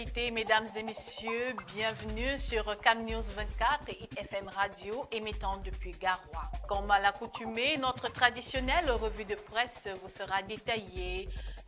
l'actualité, mesdames et messieurs. Bienvenue sur Cam News 24 et FM Radio, émettant depuis Garoua. Comme à l'accoutumée, notre traditionnelle revue de presse vous sera détaillée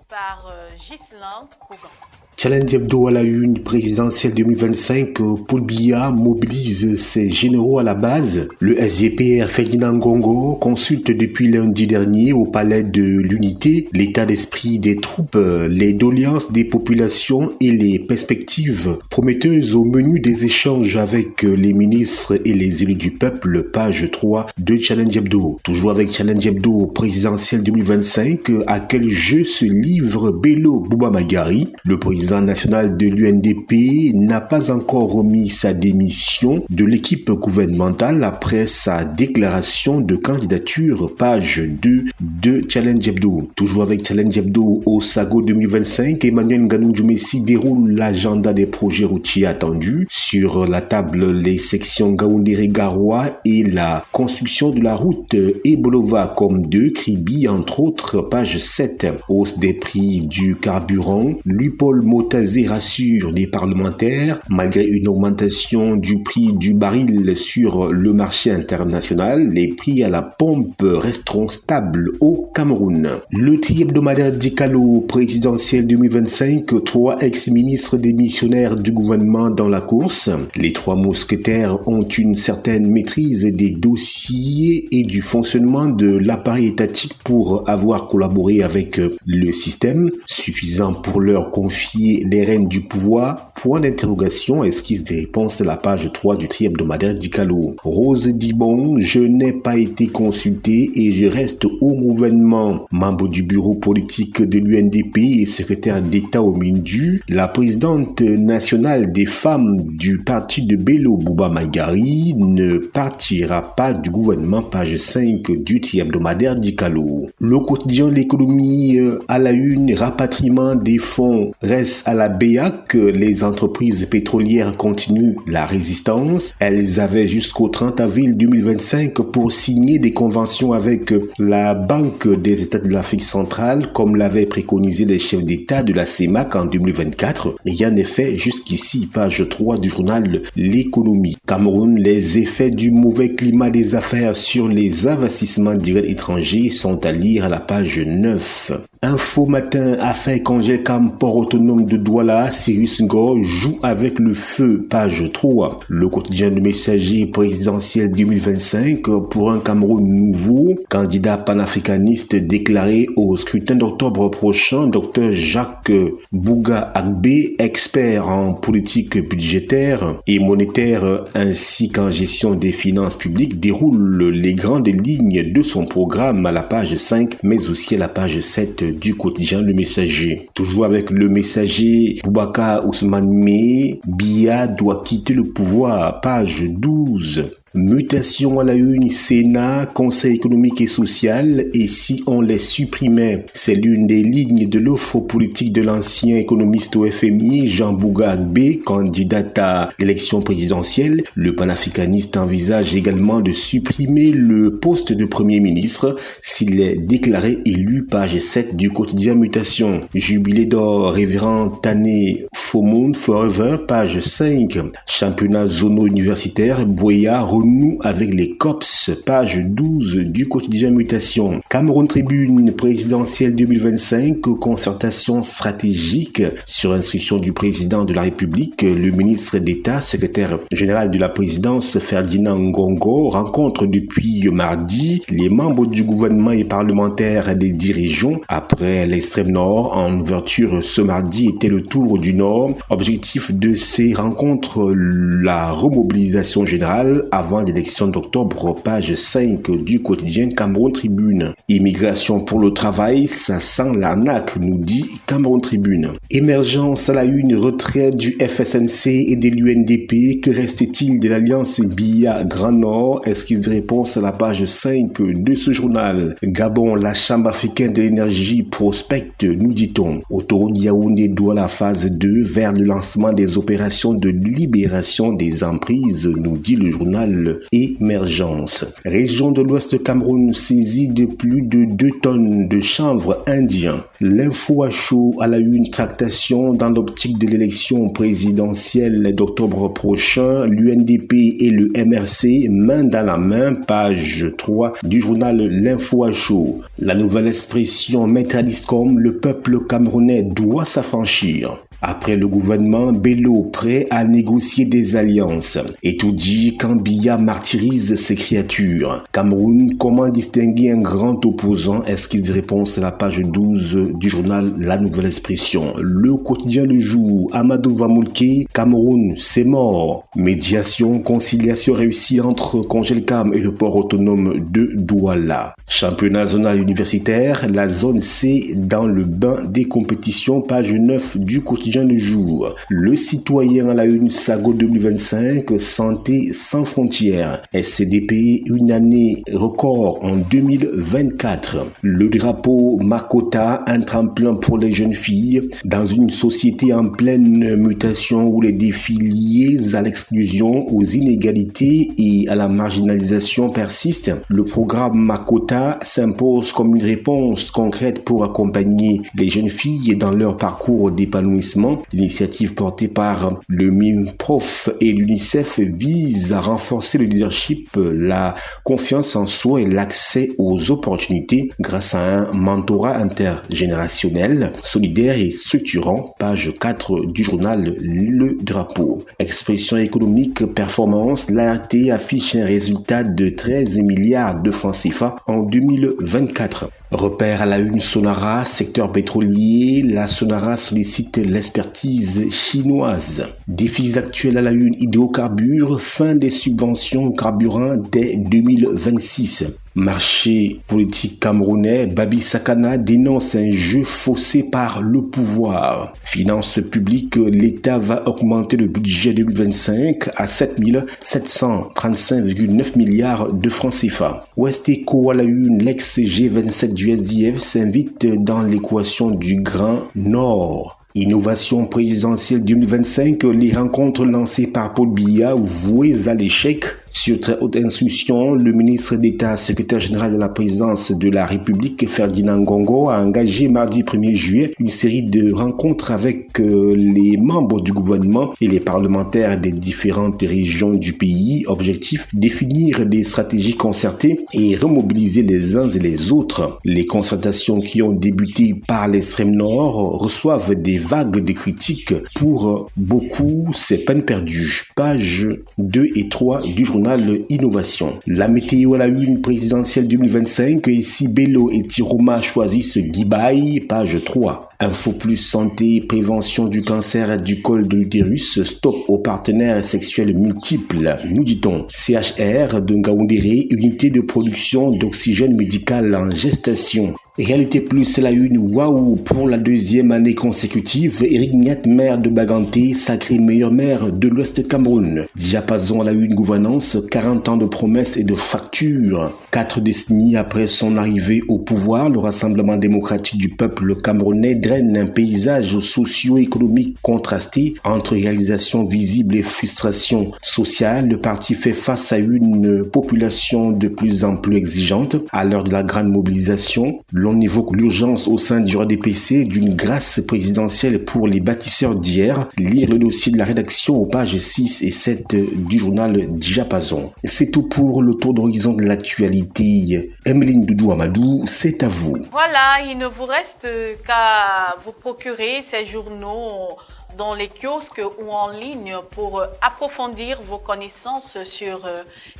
par Ghislain Cougan. Challenge Hebdo à la une présidentielle 2025, Paul Biya mobilise ses généraux à la base. Le SGPR Ferdinand Ngongo consulte depuis lundi dernier au palais de l'Unité l'état d'esprit des troupes, les doléances des populations et les perspectives prometteuses au menu des échanges avec les ministres et les élus du peuple, page 3 de Challenge Hebdo. Toujours avec Challenge Hebdo présidentielle 2025, à quel jeu se livre Bello Bouba Magari? Le président national de l'UNDP n'a pas encore remis sa démission de l'équipe gouvernementale après sa déclaration de candidature, page 2 de Challenge Hebdo. Toujours avec Challenge Hebdo au Sago 2025, Emmanuel Nganou-Djoumessi déroule l'agenda des projets routiers attendus. Sur la table, les sections Gaoundéré-Garoua et la construction de la route Ebolova-Comme 2, Kribi, entre autres, page 7. Hausse des prix du carburant, Lupol Motazé rassure les parlementaires, malgré une augmentation du prix du baril sur le marché international, les prix à la pompe resteront stables au Cameroun. Le tri hebdomadaire d'Icalo présidentiel 2025, 3 ex-ministres démissionnaires du gouvernement dans la course. Les 3 mousquetaires ont une certaine maîtrise des dossiers et du fonctionnement de l'appareil étatique pour avoir collaboré avec le système, suffisant pour leur confier les rênes du pouvoir. Point d'interrogation, esquisse des réponses de la page 3 du tri hebdomadaire d'Icalo. Rose Dibon, je n'ai pas été consultée et je reste au gouvernement. Membre du bureau politique de l'UNDP et secrétaire d'État au MINDU, la présidente nationale des femmes du parti de Bello Bouba Magari ne partira pas du gouvernement, page 5 du tri hebdomadaire d'Icalo. Le quotidien de l'économie à la une, rapatriement des fonds reste à la BEAC, les entreprises pétrolières continuent la résistance. Elles avaient jusqu'au 30 avril 2025 pour signer des conventions avec la Banque des États de l'Afrique centrale, comme l'avaient préconisé les chefs d'État de la CEMAC en 2024. Et en effet, jusqu'ici, page 3 du journal L'économie. Cameroun, les effets du mauvais climat des affaires sur les investissements directs étrangers sont à lire à la page 9. Info Matin, affaire Congé-Cam, port autonome de Douala, Cyrus Ngor joue avec le feu, page 3. Le quotidien du Messager présidentiel 2025 pour un Cameroun nouveau, candidat panafricaniste déclaré au scrutin d'octobre prochain, Dr Jacques Bouga Agbe, expert en politique budgétaire et monétaire ainsi qu'en gestion des finances publiques, déroule les grandes lignes de son programme à la page 5, mais aussi à la page 7 du quotidien Le Messager. Toujours avec Le Messager, Boubacar Ousmane Mé, Biya doit quitter le pouvoir, page 12. Mutation à la une, Sénat, Conseil économique et social, et si on les supprimait? C'est l'une des lignes de l'offre politique de l'ancien économiste au FMI, Jean Bouga Agbe, candidat à l'élection présidentielle. Le panafricaniste envisage également de supprimer le poste de Premier ministre s'il est déclaré élu, page 7 du quotidien Mutation. Jubilé d'or, révérend Tané Fomund Forever, page 5. Championnat zonaux universitaire, Boya renoue avec les COPS, page 12 du quotidien Mutation. Cameroun Tribune présidentielle 2025, concertation stratégique sur instruction du président de la République, le ministre d'État, secrétaire général de la présidence Ferdinand Ngongo rencontre depuis mardi les membres du gouvernement et parlementaires des 10 régions. Après l'extrême nord, en ouverture ce mardi était le tour du nord. Objectif de ces rencontres, la remobilisation générale avant l'élection d'octobre, page 5 du quotidien Cameroun Tribune. Immigration pour le travail, ça sent l'arnaque, nous dit Cameroun Tribune. Émergence à la une, retrait du FSNC et de l'UNDP. Que reste-t-il de l'alliance Biya Grand Nord? Esquisse de réponse à la page 5 de ce journal. Gabon, la Chambre africaine de l'énergie prospecte, nous dit-on. Autoroute Yaoundé-Douala phase 2 vers le lancement des opérations de libération des emprises, nous dit le journal nouvelle émergence. Région de l'Ouest Cameroun saisie de plus de 2 tonnes de chanvre indien. L'info à chaud à la une, tractation dans l'optique de l'élection présidentielle d'octobre prochain. L'UNDP et le MRC main dans la main, page 3 du journal L'info à chaud. La nouvelle expression mentaliste comme le peuple camerounais doit s'affranchir. Après le gouvernement, Bello prêt à négocier des alliances. Et tout dit quand Biya martyrise ses créatures. Cameroun, comment distinguer un grand opposant? Esquisse réponse à la page 12 du journal La Nouvelle Expression. Le quotidien Le Jour, Amadou Vamoulke, Cameroun, c'est mort. Médiation, conciliation réussie entre Congelcam et le port autonome de Douala. Championnat zonal universitaire, la zone C dans le bain des compétitions, page 9 du quotidien Le Jour. Le citoyen à la une, Sago 2025, santé sans frontières. SCDP, une année record en 2024. Le drapeau Makota, un tremplin pour les jeunes filles dans une société en pleine mutation où les défis liés à l'exclusion, aux inégalités et à la marginalisation persistent. Le programme Makota s'impose comme une réponse concrète pour accompagner les jeunes filles dans leur parcours d'épanouissement. L'initiative portée par le MIMPROF et l'UNICEF vise à renforcer le leadership, la confiance en soi et l'accès aux opportunités grâce à un mentorat intergénérationnel, solidaire et structurant, page 4 du journal Le Drapeau. Expression économique, performance, l'ART affiche un résultat de 13 milliards de francs CFA en 2024. Repère à la une Sonara, secteur pétrolier, la Sonara sollicite l'expertise chinoise. Défis actuels à la une hydrocarbures, fin des subventions aux carburants dès 2026. Marché politique camerounais, Babi Sakana dénonce un jeu faussé par le pouvoir. Finances publiques, l'État va augmenter le budget 2025 à 7 735,9 milliards de francs CFA. West Eco à la une, l'ex-G27 du SDF s'invite dans l'équation du Grand Nord. Innovation présidentielle 2025, les rencontres lancées par Paul Biya vouées à l'échec. Sur très haute instruction, le ministre d'État, secrétaire général de la présidence de la République, Ferdinand Ngongo, a engagé mardi 1er juillet une série de rencontres avec les membres du gouvernement et les parlementaires des différentes régions du pays. Objectif, définir des stratégies concertées et remobiliser les uns et les autres. Les concertations qui ont débuté par l'extrême nord reçoivent des vagues de critiques. Pour beaucoup, c'est peine perdue. Page 2 et 3 du journal Innovation. La météo à la une présidentielle 2025, ici Bello et Tiroma choisissent Guibaï, page 3. Info Plus Santé, prévention du cancer du col de l'utérus, stop aux partenaires sexuels multiples, nous dit-on. CHR de Ngaoundéré, unité de production d'oxygène médical en gestation. Réalité Plus, la une, waouh, pour la deuxième année consécutive, Eric Niat, maire de Baganté, sacré meilleur maire de l'Ouest Cameroun. Diapason à la une, gouvernance, 40 ans de promesses et de factures. 4 décennies après son arrivée au pouvoir, le Rassemblement démocratique du peuple camerounais draine un paysage socio-économique contrasté entre réalisation visible et frustration sociale. Le parti fait face à une population de plus en plus exigeante. À l'heure de la grande mobilisation, l'on évoque l'urgence au sein du RDPC d'une grâce présidentielle pour les bâtisseurs d'hier. Lire le dossier de la rédaction aux pages 6 et 7 du journal Diapason. C'est tout pour le tour d'horizon de l'actualité. Emeline Doudou Amadou, c'est à vous. Voilà, il ne vous reste qu'à vous procurer ces journaux dans les kiosques ou en ligne pour approfondir vos connaissances sur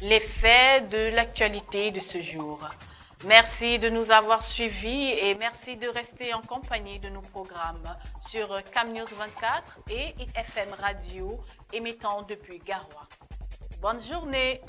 les faits de l'actualité de ce jour. Merci de nous avoir suivis et merci de rester en compagnie de nos programmes sur CamNews 24 et IFM Radio émettant depuis Garoua. Bonne journée.